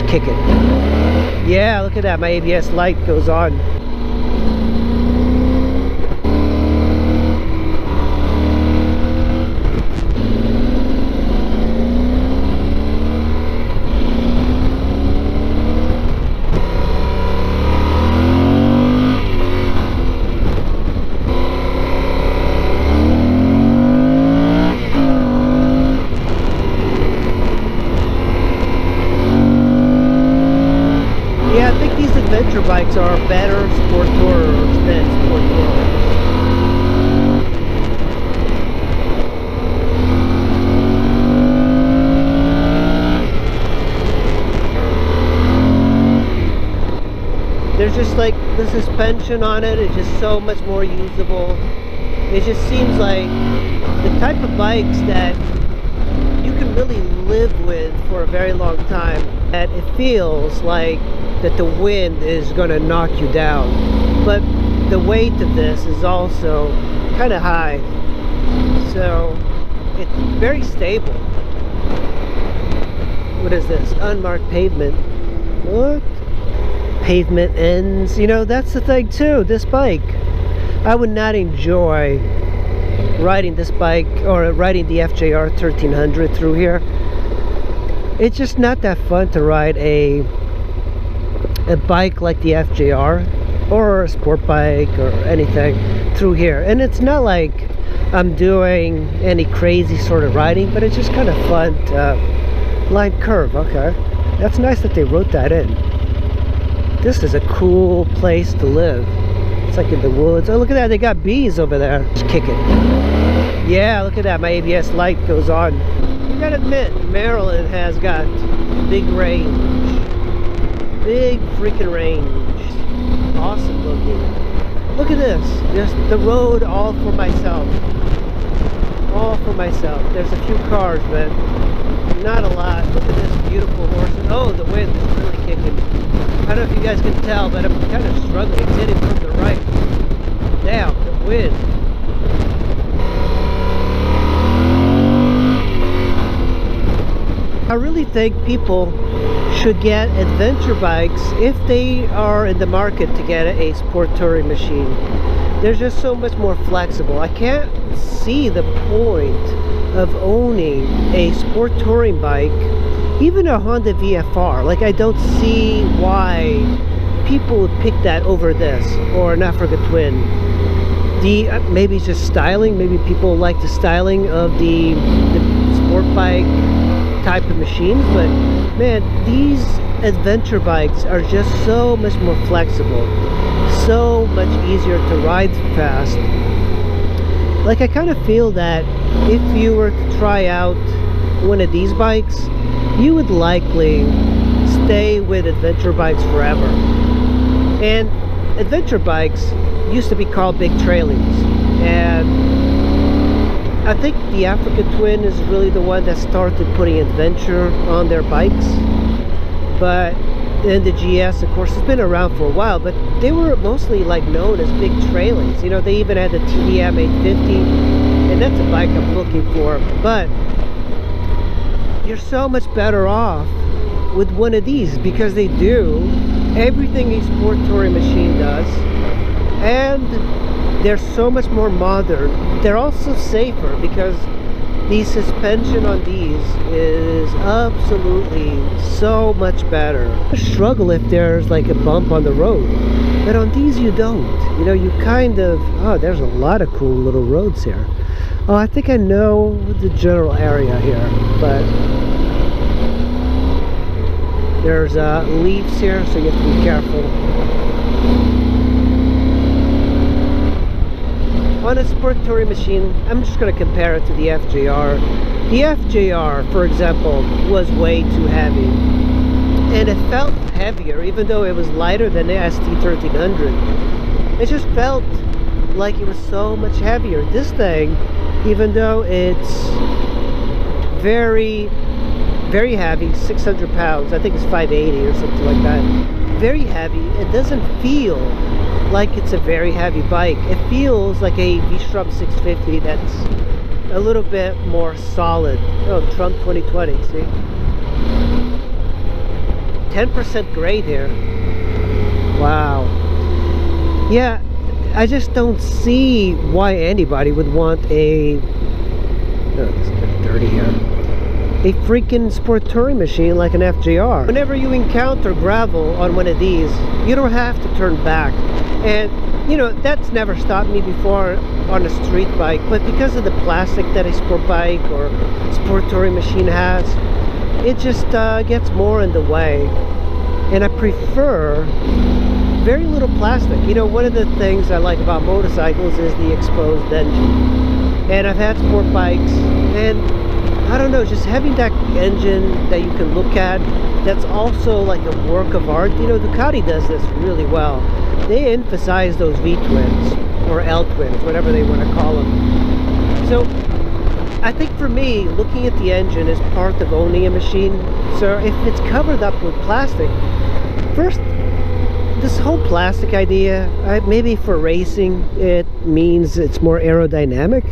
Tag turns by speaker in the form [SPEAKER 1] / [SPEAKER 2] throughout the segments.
[SPEAKER 1] Just kick it. Yeah, look at that. My ABS light goes on. Yeah, I think these adventure bikes are better sport tourers than sport tourers. There's just like the suspension on it is just so much more usable. It just seems like the type of bikes that you can really live with for a very long time. And it feels like that the wind is going to knock you down, but the weight of this is also kind of high, so it's very stable. What is this? Unmarked pavement. What? Pavement ends. You know, that's the thing too. This bike, I would not enjoy riding this bike or riding the FJR 1300 through here. It's just not that fun to ride a bike like the FJR or a sport bike or anything through here. And it's not like I'm doing any crazy sort of riding, but it's just kind of fun to line curve. Okay, that's nice that they wrote that in. This is a cool place to live. It's like in the woods. Oh, look at that, they got bees over there. Just kick it. Yeah, look at that, my ABS light goes on. You gotta admit, Maryland has got big range. Big freaking range. Awesome looking. Look at this. Just the road all for myself. All for myself. There's a few cars, but not a lot. Look at this beautiful horse. Oh, the wind is really kicking. I don't know if you guys can tell, but I'm kind of struggling. It's hitting from the right. Damn, the wind. I really think people should get adventure bikes if they are in the market to get a sport touring machine. They're just so much more flexible. I can't see the point of owning a sport touring bike, even a Honda VFR. Like, I don't see why people would pick that over this or an Africa Twin. Maybe it's just styling. Maybe people like the styling of the sport bike type of machines, but man, these adventure bikes are just so much more flexible, so much easier to ride fast. Like, I kind of feel that if you were to try out one of these bikes, you would likely stay with adventure bikes forever. And adventure bikes used to be called big trailies, and I think the Africa Twin is really the one that started putting adventure on their bikes. But then the GS, of course, has been around for a while, but they were mostly like known as big trailies. You know, they even had the TDM 850, and that's a bike I'm looking for. But you're so much better off with one of these because they do everything a sport touring machine does, and they're so much more modern. They're also safer because the suspension on these is absolutely so much better. I struggle if there's like a bump on the road, but on these you don't. You know, you kind of, oh, there's a lot of cool little roads here. Oh, I think I know the general area here, but there's leaves here, so you have to be careful. On a sport touring machine, I'm just going to compare it to the FJR. The FJR, for example, was way too heavy. And it felt heavier, even though it was lighter than the ST1300. It just felt like it was so much heavier. This thing, even though it's very, very heavy, 600 pounds, I think it's 580 or something like that. Very heavy. It doesn't feel like it's a very heavy bike. It feels like a V-Strom 650 that's a little bit more solid. Oh, Trump 2020, see? 10% grade here. Wow. Yeah, I just don't see why anybody would want a... Oh, it's a bit dirty here. A freaking sport touring machine like an FJR. Whenever you encounter gravel on one of these, you don't have to turn back. And you know, that's never stopped me before on a street bike, but because of the plastic that a sport bike or sport touring machine has, it just gets more in the way. And I prefer very little plastic. You know, one of the things I like about motorcycles is the exposed engine. And I've had sport bikes, and I don't know, just having that engine that you can look at, that's also like a work of art. You know, Ducati does this really well. They emphasize those V-twins, or L-twins, whatever they want to call them. So, I think for me, looking at the engine is part of owning a machine. So, if it's covered up with plastic, first, this whole plastic idea, maybe for racing, it means it's more aerodynamic.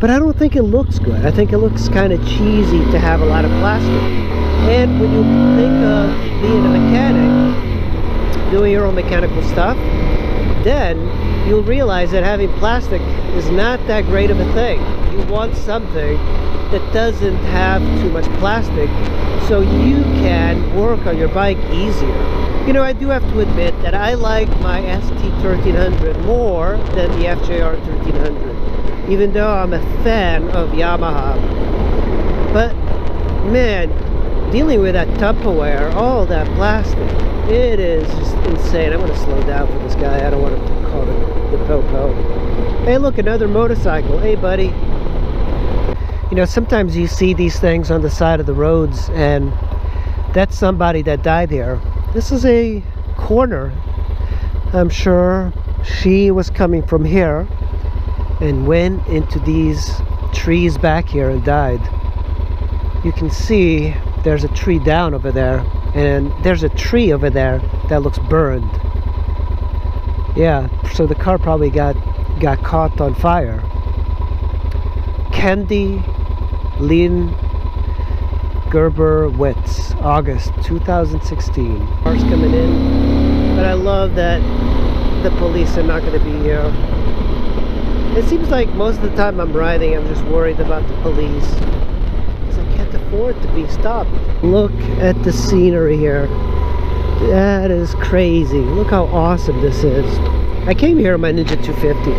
[SPEAKER 1] But I don't think it looks good. I think it looks kind of cheesy to have a lot of plastic. And when you think of being a mechanic, doing your own mechanical stuff, then you'll realize that having plastic is not that great of a thing. You want something that doesn't have too much plastic so you can work on your bike easier. You know, I do have to admit that I like my ST1300 more than the FJR 1300. Even though I'm a fan of Yamaha. But man, dealing with that Tupperware, all that plastic, it is just insane. I'm going to slow down for this guy. I don't want him to call it the po-po. Hey look, another motorcycle. Hey buddy. You know, sometimes you see these things on the side of the roads, and that's somebody that died here. This is a corner. I'm sure she was coming from here and went into these trees back here and died. You can see there's a tree down over there, and there's a tree over there that looks burned. Yeah, so the car probably got caught on fire. Candy Lynn Gerber-Witz, August 2016. Cars coming in, but I love that the police are not going to be here. It seems like most of the time I'm riding, I'm just worried about the police, because I can't afford to be stopped. Look at the scenery here. That is crazy. Look how awesome this is. I came here on my Ninja 250.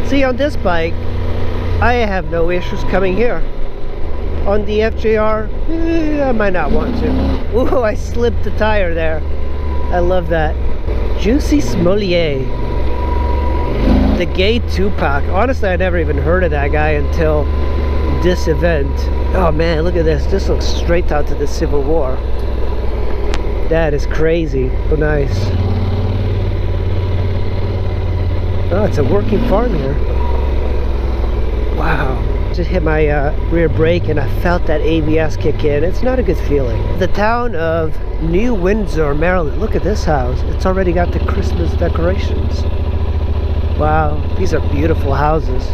[SPEAKER 1] See, on this bike, I have no issues coming here. On the FJR, I might not want to. Ooh, I slipped the tire there. I love that. Juicy Smolier, the gay Tupac. Honestly, I never even heard of that guy until this event. Oh man, look at this. This looks straight out to the Civil War. That is crazy. So nice. Oh, it's a working farm here. Wow. Just hit my rear brake and I felt that ABS kick in. It's not a good feeling. The town of New Windsor, Maryland. Look at this house. It's already got the Christmas decorations. Wow, these are beautiful houses.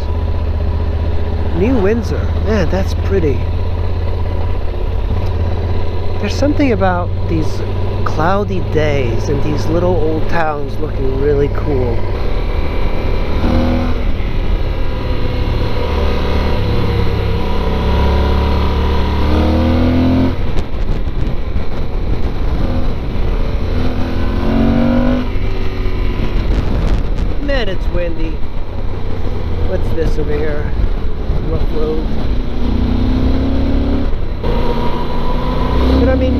[SPEAKER 1] New Windsor. Man, that's pretty. There's something about these cloudy days and these little old towns looking really cool. Man, it's windy. What's this over here? Rough road. But I mean,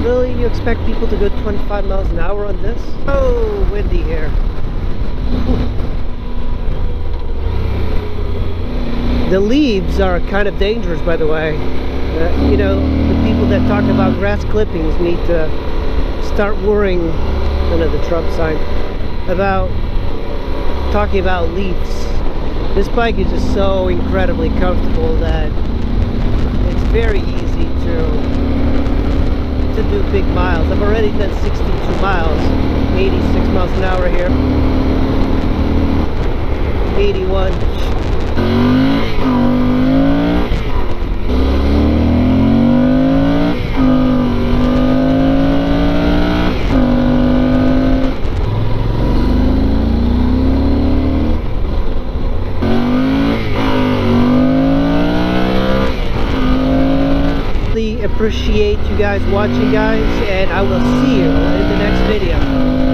[SPEAKER 1] really, you expect people to go 25 miles an hour on this? Oh, windy here. Whew. The leaves are kind of dangerous, by the way. You know, the people that talk about grass clippings need to start worrying, another Trump sign, about talking about leaves. This bike is just so incredibly comfortable that it's very easy to do big miles. I've already done 62 miles, 86 miles an hour here, 81. appreciate you guys watching, guys, and I will see you in the next video.